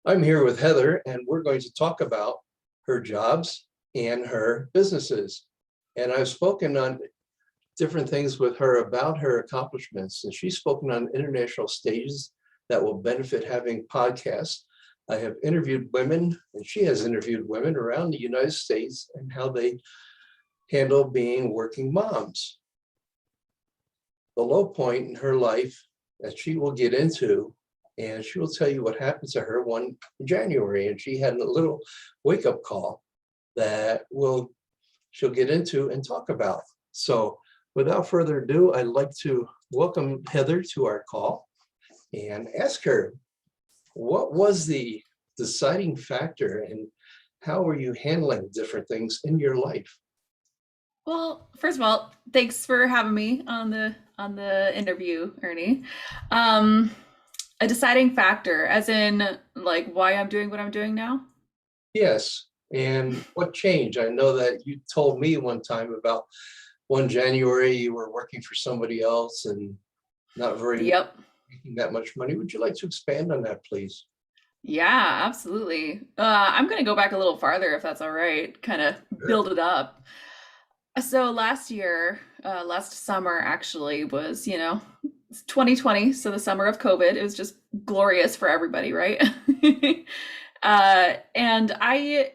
I'm here with Heather, and we're going to talk about her jobs and her businesses. And I've spoken on different things with her about her accomplishments, and she's spoken on international stages that will benefit having podcasts. I have interviewed women, and she has interviewed women around the United States and how they handle being working moms. The low point in her life that she will get into, and she will tell you what happened to her one January. And she had a little wake-up call that she'll get into and talk about. So without further ado, I'd like to welcome Heather to our call and ask her, what was the deciding factor and how were you handling different things in your life? Well, first of all, thanks for having me on the interview, Ernie. A deciding factor, as in like why I'm doing what I'm doing now? Yes, and what changed? I know that you told me one time about one January you were working for somebody else and not Yep. making that much money. Would you like to expand on that, please? Yeah, absolutely. I'm gonna go back a little farther if that's all right, kind of Sure. build it up. So last year, last summer actually was, it's 2020, so the summer of COVID. It was just glorious for everybody, right? And I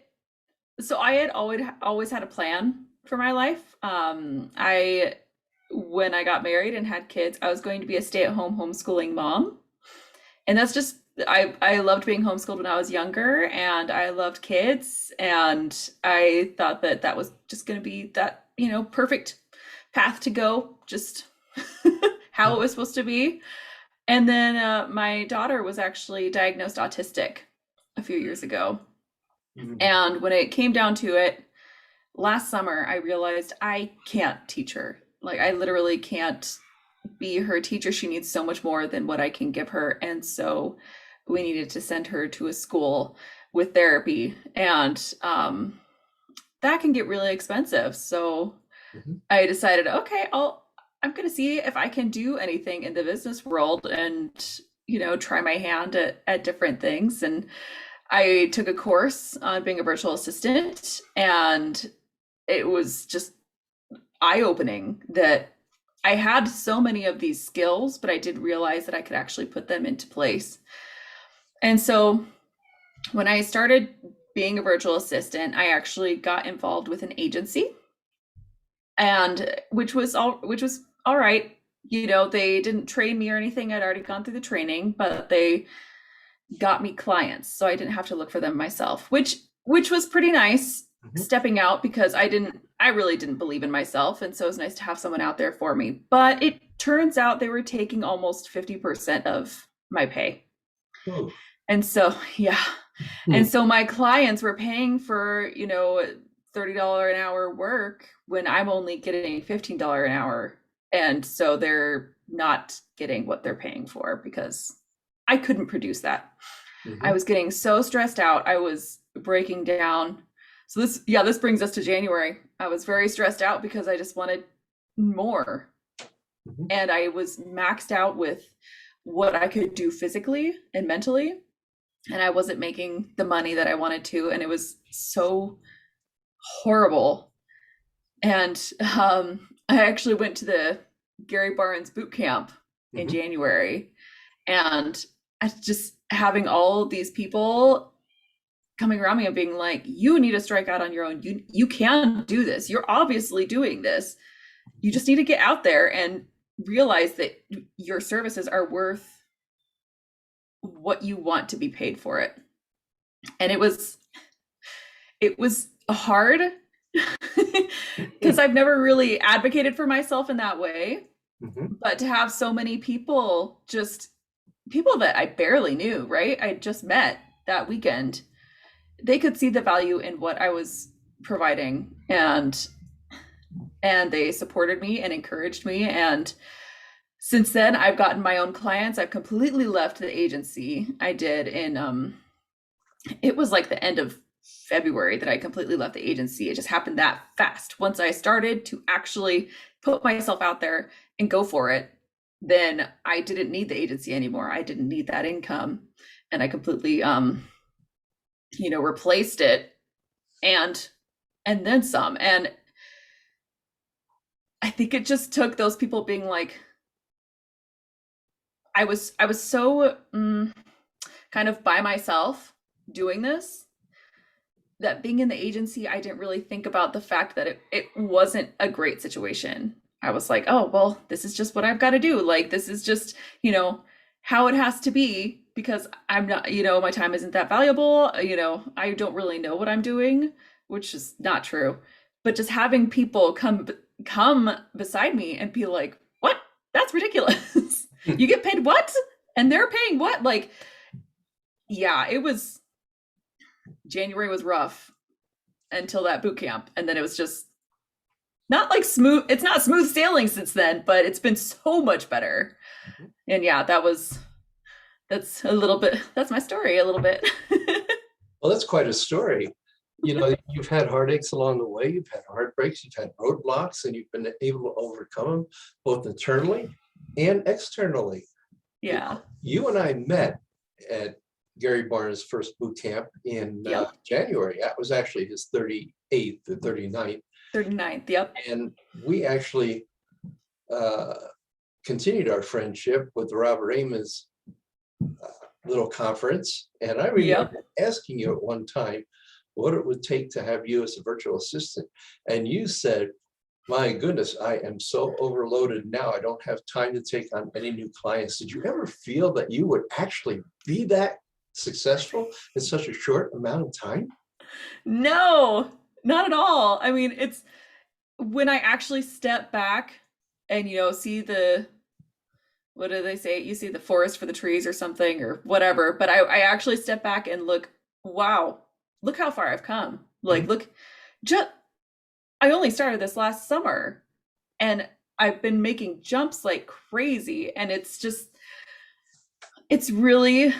had always had a plan for my life. When I got married and had kids, I was going to be a stay-at-home homeschooling mom. And that's just I loved being homeschooled when I was younger, and I loved kids, and I thought that that was just going to be that, perfect path to go, just how it was supposed to be. And then my daughter was actually diagnosed autistic a few years ago. Mhm. And when it came down to it, last summer, I realized I can't teach her. Like, I literally can't be her teacher. She needs so much more than what I can give her. And so we needed to send her to a school with therapy. And that can get really expensive. So Mhm. I decided, okay, I'm going to see if I can do anything in the business world and, try my hand at different things. And I took a course on being a virtual assistant, and it was just eye-opening that I had so many of these skills, but I didn't realize that I could actually put them into place. And so when I started being a virtual assistant, I actually got involved with an agency, and which was all right. They didn't train me or anything. I'd already gone through the training, but they got me clients, so I didn't have to look for them myself, which was pretty nice, Mhm. stepping out, because I really didn't believe in myself, and so it was nice to have someone out there for me. But it turns out they were taking almost 50% of my pay. Oh. And so, yeah. And Hmm. so my clients were paying for, $30 an hour work when I'm only getting $15 an hour. And so they're not getting what they're paying for because I couldn't produce that. I Mhm. was getting so stressed out. I was breaking down. So this brings us to January. I was very stressed out because I just wanted more. Mhm. And I was maxed out with what I could do physically and mentally. And I wasn't making the money that I wanted to. And it was so horrible. And I actually went to the Gary Barnes boot camp in Mhm. January. And I just having all these people coming around me and being like, you need to strike out on your own. You can do this. You're obviously doing this. You just need to get out there and realize that your services are worth what you want to be paid for it. And it was hard because I've never really advocated for myself in that way. Mhm. But to have so many people, just people that I barely knew, right? I just met that weekend, they could see the value in what I was providing, and they supported me and encouraged me. And since then I've gotten my own clients. I've completely left the agency. I did in it was like the end of February that I completely left the agency. It just happened that fast. Once I started to actually put myself out there and go for it, then I didn't need the agency anymore. I didn't need that income. And I completely replaced it and then some. And I think it just took those people being like, I was so kind of by myself doing this, that being in the agency, I didn't really think about the fact that it wasn't a great situation. I was like, oh, well, this is just what I've got to do. Like, this is just, how it has to be, because I'm not, my time isn't that valuable. I don't really know what I'm doing, which is not true. But just having people come beside me and be like, what? That's ridiculous. You get paid what? And they're paying what? Like, yeah, January was rough until that boot camp. And then it was just not like smooth. It's not smooth sailing since then, but it's been so much better. And yeah, that's my story a little bit. Well, that's quite a story. You've had heartaches along the way, you've had heartbreaks, you've had roadblocks, and you've been able to overcome them both internally and externally. Yeah. You and I met at Gary Barnes' first boot camp in January. That was actually his 38th or 39th. 39th, yep. And we actually continued our friendship with the Robert Amos little conference. And I remember asking you at one time what it would take to have you as a virtual assistant. And you said, my goodness, I am so overloaded now. I don't have time to take on any new clients. Did you ever feel that you would actually be that successful in such a short amount of time? No, not at all. I mean, it's when I actually step back and, see what do they say? You see the forest for the trees or something or whatever. But I actually step back and look, wow, look how far I've come. Like, look, I only started this last summer and I've been making jumps like crazy. And it's really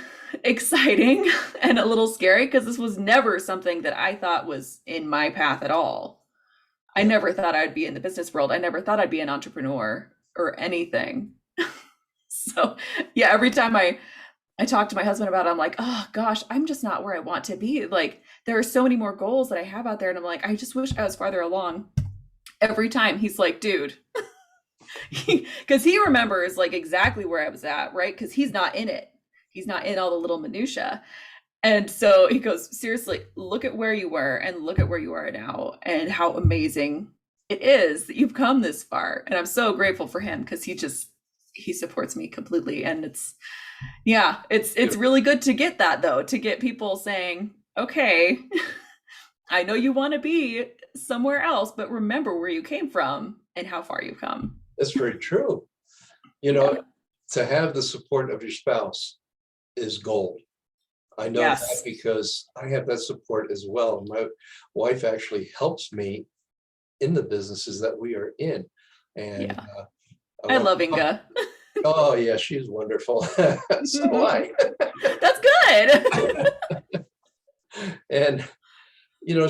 exciting and a little scary, because this was never something that I thought was in my path at all. I never thought I'd be in the business world. I never thought I'd be an entrepreneur or anything. So yeah, every time I talk to my husband about it, I'm like, oh gosh, I'm just not where I want to be. Like, there are so many more goals that I have out there. And I'm like, I just wish I was farther along. Every time he's like, dude, because he remembers like exactly where I was at, right? Because he's not in it. He's not in all the little minutia. And so he goes, seriously, look at where you were and look at where you are now and how amazing it is that you've come this far. And I'm so grateful for him, because he supports me completely. And it's really good to get that, though, to get people saying, okay, I know you want to be somewhere else, but remember where you came from and how far you've come. That's very true. To have the support of your spouse is gold. I know that because I have that support as well. My wife actually helps me in the businesses that we are in. And I love Inga. Oh yeah, she's wonderful. So do I. That's good. And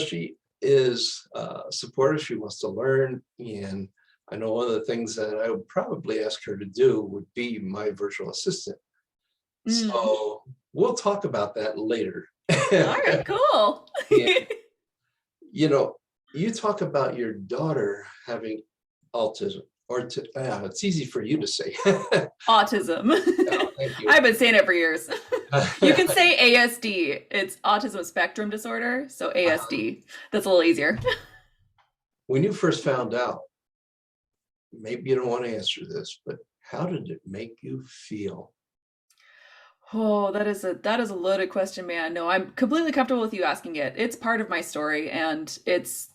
she is supportive. She wants to learn, and I know one of the things that I would probably ask her to do would be my virtual assistant. So we'll talk about that later. All right, cool. And, you talk about your daughter having autism, or it's easy for you to say. Autism. Oh, thank you. I've been saying it for years. You can say ASD. It's autism spectrum disorder. So ASD. That's a little easier. When you first found out, maybe you don't want to answer this, but how did it make you feel? Oh, that is a loaded question, man. No, I'm completely comfortable with you asking it. It's part of my story, and it's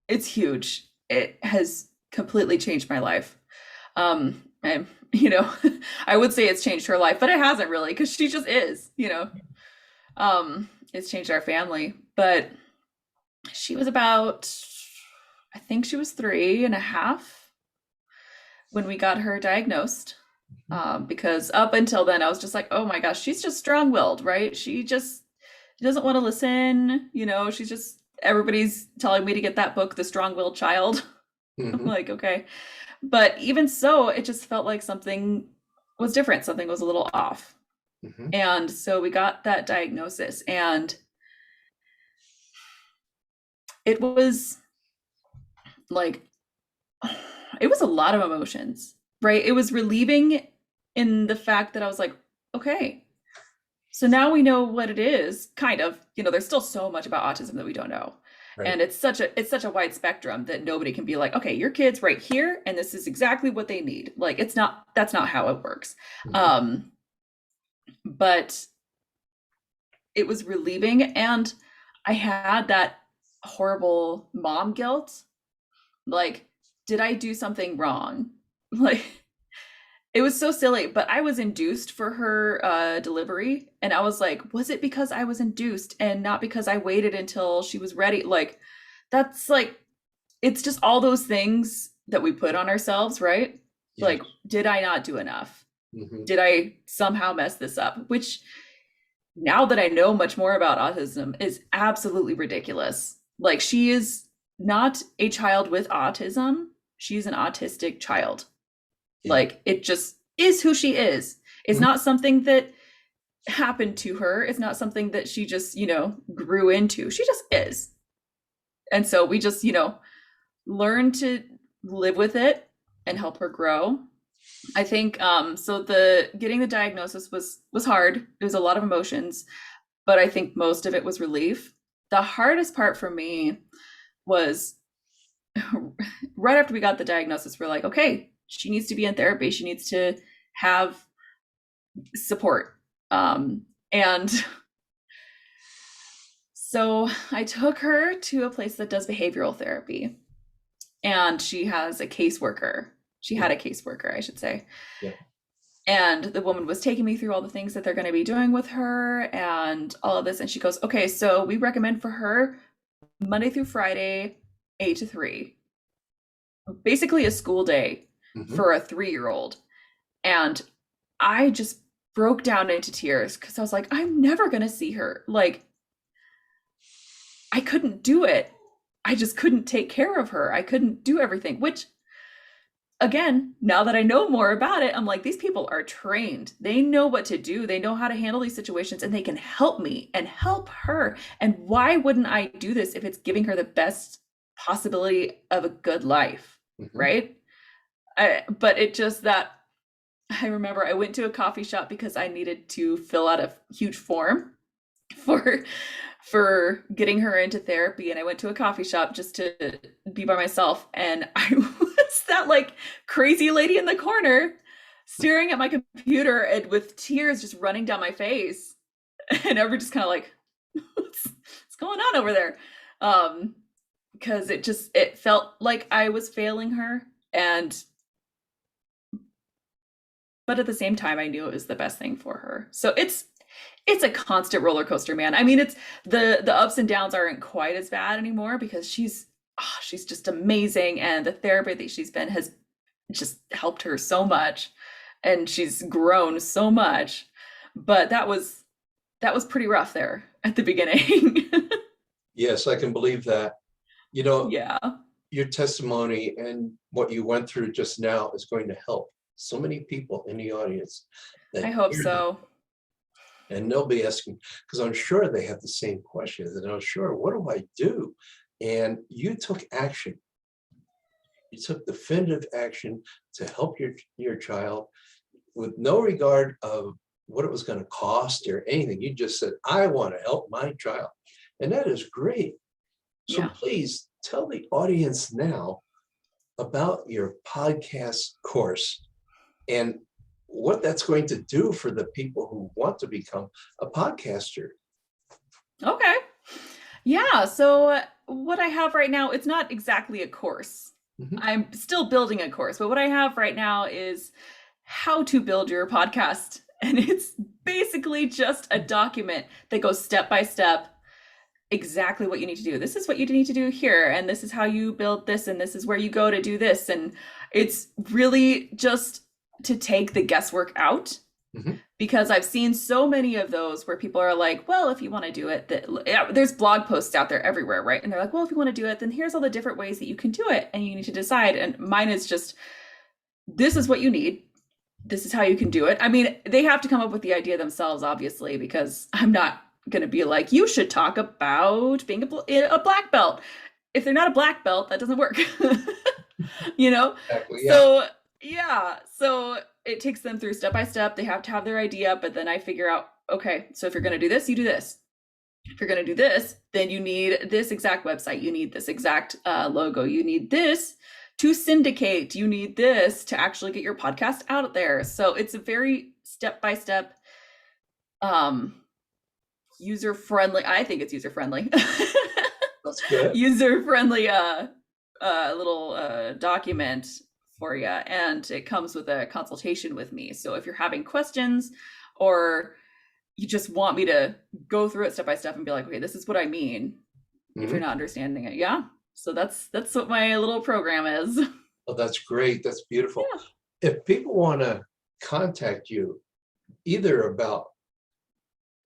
huge. It has completely changed my life. And I would say it's changed her life, but it hasn't really, because she just is. It's changed our family. But she was I think she was 3.5 when we got her diagnosed. Because up until then, I was just like, oh my gosh, she's just strong-willed, right? She just doesn't want to listen. She's just, everybody's telling me to get that book, The Strong-Willed Child. I'm like, okay. But even so, it just felt like something was different. Something was a little off. And so we got that diagnosis, and it was like, it was a lot of emotions, right? It was relieving in the fact that I was like, okay, so now we know what it is, kind of. There's still so much about autism that we don't know. Right. And it's such a wide spectrum that nobody can be like, okay, your kid's right here and this is exactly what they need. Like that's not how it works. Mhm. But it was relieving, and I had that horrible mom guilt. Like, did I do something wrong? Like, it was so silly, but I was induced for her delivery, and I was like, was it because I was induced and not because I waited until she was ready? Like, that's like, it's just all those things that we put on ourselves, right? Yes. Like, did I not do enough? Mhm. Did I somehow mess this up? Which, now that I know much more about autism, is absolutely ridiculous. Like, she is not a child with autism. She's an autistic child. Yeah. Like, it just is who she is. It's Mhm. not something that happened to her. It's not something that she just, grew into. She just is. And so we just, learn to live with it and help her grow. I think so the getting the diagnosis was hard. It was a lot of emotions, but I think most of it was relief. The hardest part for me was right after we got the diagnosis, we're like, okay, she needs to be in therapy. She needs to have support. And so I took her to a place that does behavioral therapy, and she has a caseworker. She had a caseworker, I should say. Yeah. And the woman was taking me through all the things that they're going to be doing with her and all of this. And she goes, okay, so we recommend for her Monday through Friday, 8 to 3, basically a school day Mhm. for a 3-year-old. And I just broke down into tears because I was like, I'm never going to see her. Like, I couldn't do it. I just couldn't take care of her. I couldn't do everything, which, again, now that I know more about it, I'm like, these people are trained. They know what to do. They know how to handle these situations, and they can help me and help her. And why wouldn't I do this if it's giving her the best possibility of a good life, Mhm. right? But it just that I remember I went to a coffee shop because I needed to fill out a huge form for getting her into therapy, and I went to a coffee shop just to be by myself, and I was that like crazy lady in the corner staring at my computer and with tears just running down my face, and everyone just kind of like, what's going on over there? Because it felt like I was failing her, and but at the same time I knew it was the best thing for her. So it's a constant roller coaster, man. I mean, it's the ups and downs aren't quite as bad anymore because she's just amazing, and the therapy that she's been has just helped her so much, and she's grown so much. But that was pretty rough there at the beginning. Yes, I can believe that. You know, Yeah, your testimony and what you went through just now is going to help so many people in the audience that I hope hear this, so. and they'll be asking, because I'm sure they have the same questions, and I'm sure, what do I do? And you took action. You took definitive action to help your child with no regard of what it was going to cost or anything. You just said, I want to help my child. And that is great. So Yeah. please tell the audience now about your podcast course and what that's going to do for the people who want to become a podcaster. Okay. Yeah, so what I have right now, it's not exactly a course. Mhm. I'm still building a course, but what I have right now is how to build your podcast. And it's basically just a document that goes step by step exactly what you need to do. This is what you need to do here, and this is how you build this, and this is where you go to do this. And it's really just to take the guesswork out, Mhm. because I've seen so many of those where people are like, well, if you want to do it, there's blog posts out there everywhere, right? And they're like, well, if you want to do it, then here's all the different ways that you can do it, and you need to decide. And mine is just, this is what you need. This is how you can do it. I mean, they have to come up with the idea themselves, obviously, because I'm not going to be like, you should talk about being a black belt. if they're not a black belt, that doesn't work. You know? Exactly, yeah. So, yeah. So it takes them through step by step. They have to have their idea, but then I figure out, okay, so if you're going to do this, you do this. If you're going to do this, then you need this exact website. You need this exact logo. You need this to syndicate. You need this to actually get your podcast out there. So it's a very step-by-step, user-friendly. I think it's user-friendly. That's good. User-friendly little document for you. And it comes with a consultation with me. So if you're having questions or you just want me to go through it step by step and be like, okay, this is what I mean. If you're not understanding it. Yeah. So that's what my little program is. Oh, that's great. That's beautiful. Yeah. If people want to contact you, either about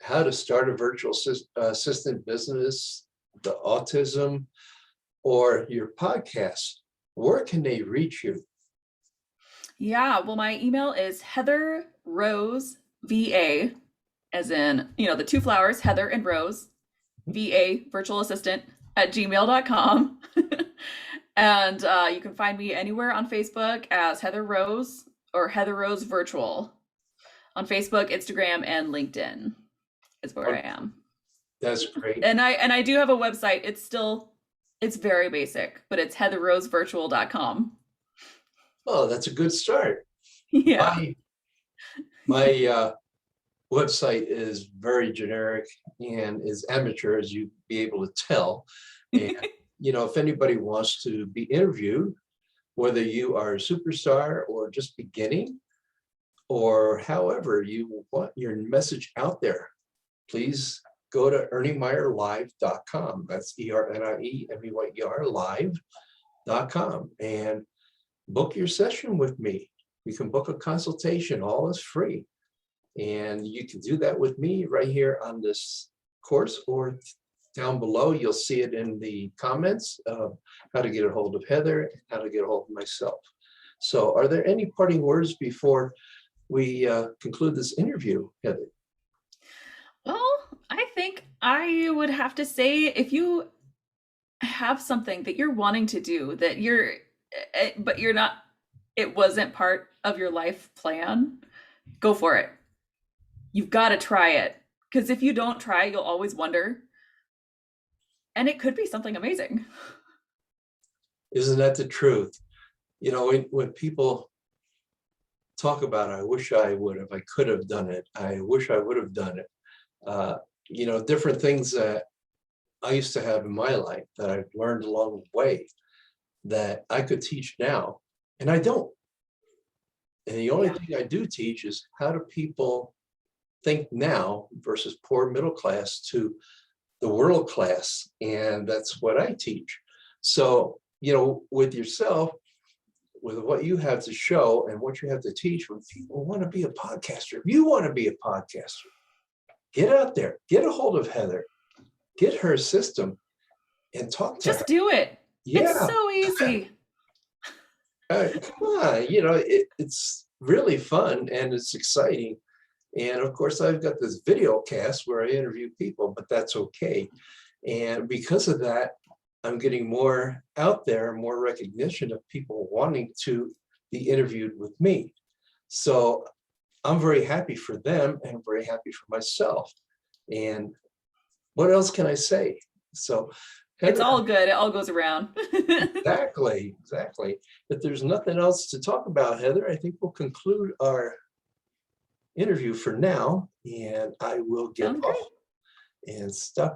how to start a virtual assistant business, the autism, or your podcast, where can they reach you? Yeah. Well, my email is Heather Rose VA, as in, the two flowers, Heather and Rose, VA, virtual assistant at gmail.com. And you can find me anywhere on Facebook as Heather Rose or Heather Rose Virtual. On Facebook, Instagram, and LinkedIn is where I am. That's great. And I do have a website. It's very basic, but it's heatherrosevirtual.com. Oh, that's a good start. Yeah. My website is very generic and is amateur, as you'd be able to tell. And, if anybody wants to be interviewed, whether you are a superstar or just beginning, or however you want your message out there, please go to erniemeyerlive.com. That's ERNIEMEYER live.com and book your session with me. You can book a consultation, all is free. And you can do that with me right here on this course, or down below, you'll see it in the comments of how to get a hold of Heather and how to get a hold of myself. So are there any parting words before we conclude this interview, Heather? Well, I think I would have to say, if you have something that you're wanting to do that but you're not, it wasn't part of your life plan, go for it. You've got to try it, because if you don't try, you'll always wonder. And it could be something amazing. Isn't that the truth? When people talk about, I wish I would have, I could have done it, I wish I would have done it. Different things that I used to have in my life that I've learned along the way that I could teach now, and I don't. And the only thing I do teach is how do people think now versus poor middle class to the world class. And that's what I teach. So, with yourself, with what you have to show and what you have to teach, when people want to be a podcaster, if you want to be a podcaster, get out there, get a hold of Heather, get her system and talk to her. Just do it. Yeah. It's so easy. Come on, it's really fun and it's exciting. And of course, I've got this video cast where I interview people, but that's okay. And because of that, I'm getting more out there, more recognition of people wanting to be interviewed with me. So I'm very happy for them and very happy for myself. And what else can I say? So Heather, it's all good. It all goes around. Exactly. If there's nothing else to talk about, Heather, I think we'll conclude our interview for now, and I will get off and stop